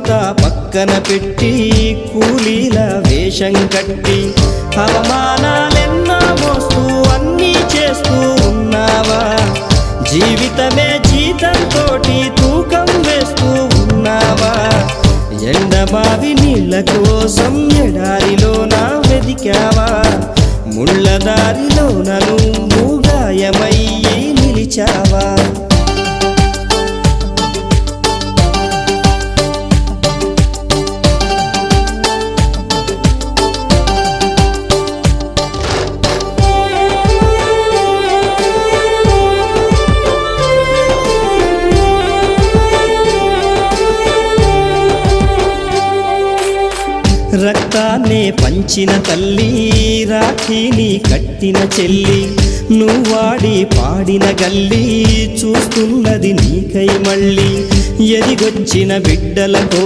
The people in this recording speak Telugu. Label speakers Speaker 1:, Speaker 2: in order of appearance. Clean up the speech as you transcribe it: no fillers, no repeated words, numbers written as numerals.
Speaker 1: అంతా పక్కన పెట్టి కూలీల వేషం కట్టి అవమానాలెన్నో మోస్తూ అన్నీ చేస్తూ ఉన్నావా? జీవితమే జీతంతోటి తూకం వేస్తూ ఉన్నావా? ఎండమావి నీళ్ళ కోసం ఎడారిలోన వెదికావా? ముళ్ళ దారిలోన నువ్వు గాయమయ్యి నిలిచావా? రక్తాన్నే పంచిన తల్లి, రాఖీని కట్టిన చెల్లి, నువ్వాడి పాడిన గల్లి చూస్తున్నది నీకై మళ్ళీ. ఎదిగొచ్చిన బిడ్డలతో